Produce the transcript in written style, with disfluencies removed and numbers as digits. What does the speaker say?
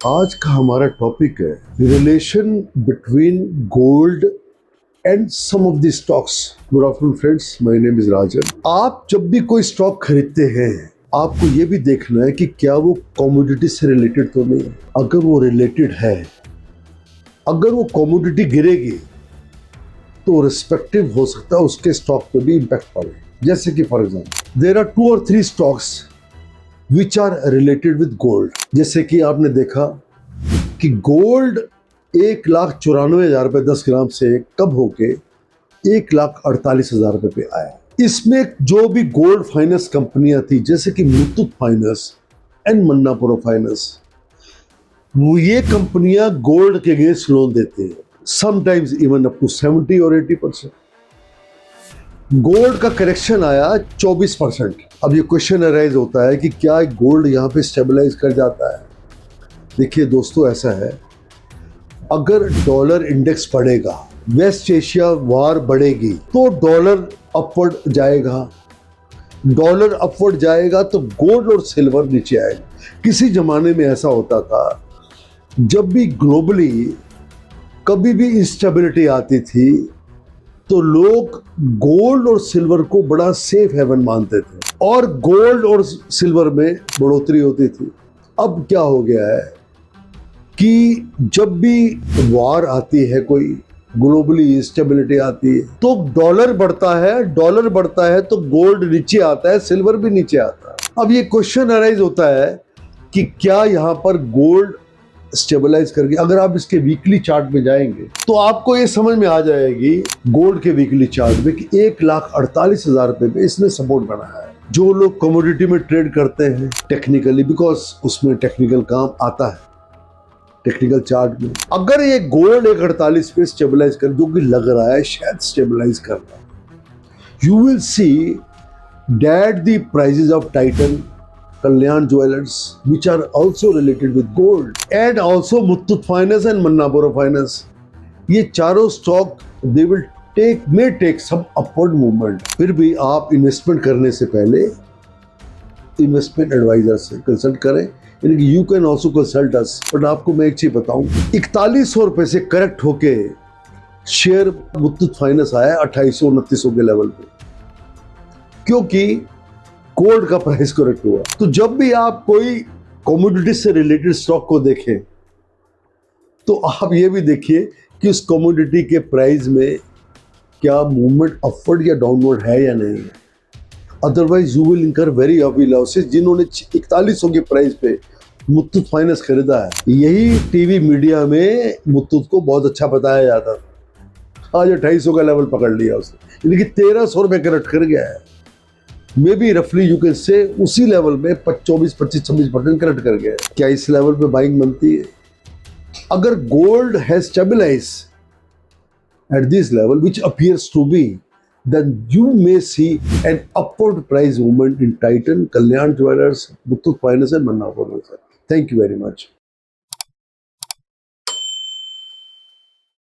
आज का हमारा टॉपिक है relation between gold and some of the stocks. Good afternoon friends, my name is Rajan. आप जब भी कोई स्टॉक खरीदते हैं आपको ये भी देखना है कि क्या वो कमोडिटी से रिलेटेड तो नहीं है। अगर वो रिलेटेड है, अगर वो कमोडिटी गिरेगी तो रिस्पेक्टिव हो सकता है उसके स्टॉक पे भी इम्पैक्ट पड़े। जैसे कि फॉर एग्जाम्पल देयर आर 2 और 3 stocks which are related with gold. जैसे कि आपने देखा कि गोल्ड 1,94,000 रुपये 10 ग्राम से कब होके 1,48,000 रुपये पे आया। इसमें जो भी गोल्ड फाइनेंस कंपनियां थी जैसे कि Muthoot finance and Manappuram finance, वो ये कंपनियां गोल्ड के अगेंस्ट लोन देते हैं, समटाइम्स इवन अप टू 70 और 80%। गोल्ड का करेक्शन आया 24%। अब ये क्वेश्चन अराइज होता है कि क्या गोल्ड यहाँ पे स्टेबलाइज कर जाता है। देखिए दोस्तों, ऐसा है, अगर डॉलर इंडेक्स बढ़ेगा, वेस्ट एशिया वार बढ़ेगी तो डॉलर अपवर्ड जाएगा, डॉलर अपवर्ड जाएगा तो गोल्ड और सिल्वर नीचे आएगा। किसी जमाने में ऐसा होता था, जब भी ग्लोबली कभी भी इंस्टेबिलिटी आती थी तो लोग गोल्ड और सिल्वर को बड़ा सेफ हेवन मानते थे और गोल्ड और सिल्वर में बढ़ोतरी होती थी। अब क्या हो गया है कि जब भी वार आती है, कोई ग्लोबली इंस्टेबिलिटी आती है तो डॉलर बढ़ता है, डॉलर बढ़ता है तो गोल्ड नीचे आता है, सिल्वर भी नीचे आता है। अब ये क्वेश्चन अराइज होता है कि क्या यहाँ पर गोल्ड स्टेबलाइज करके, अगर आप इसके वीकली चार्ट में जाएंगे तो आपको ये समझ में आ जाएगी गोल्ड के वीकली चार्ट में कि 1,48,000 रुपए पे इसने सपोर्ट बनाया है। जो लोग कमोडिटी में ट्रेड करते हैं टेक्निकली, बिकॉज उसमें टेक्निकल काम आता है, टेक्निकल चार्ट में अगर ये गोल्ड 1,48 पे स्टेबलाइज कर, जो कि लग रहा है शायद स्टेबलाइज कर रहा है, you will see that the prices of Titan, Kalyan Jewelers, which are also related with gold, and also Muthoot Finance and Manappuram Finance, ये चारों stock they will may take some upward movement। फिर भी आप investment करने से पहले investment adviser से consult करें। You can also consult us. But आपको मैं एक चीज बताऊं, 4100 रुपए से करेक्ट होके शेयर मुथूट फाइनेंस आया 2800-2900 के लेवल पे, क्योंकि गोल्ड का प्राइस करेक्ट हुआ। तो जब भी आप कोई कमोडिटी से रिलेटेड स्टॉक को देखें तो आप ये भी देखिए कि उस कमोडिटी के प्राइस में क्या मूवमेंट अपवर्ड या डाउनवर्ड है या नहीं है। अदरवाइज यू विल इंकर वेरी हेवी लॉसेस। जिन्होंने 4100 के प्राइस पे मुथूट फाइनेंस खरीदा है, यही टीवी मीडिया में मुथूट को बहुत अच्छा बताया जाता था। आज 250 का लेवल पकड़ लिया उसने, लेकिन 1300 रुपये करेक्ट कर गया है। मे बी रफली यू कैन से उसी लेवल में 24-25-26% करेक्ट कर गया। क्या इस लेवल पे बाइंग बनती है? अगर gold has stabilise at this level which appears to be, then you may see an upward price movement in Titan, Kalyan Jewelers, Muthoot Finance and Manappuram. Thank you very much.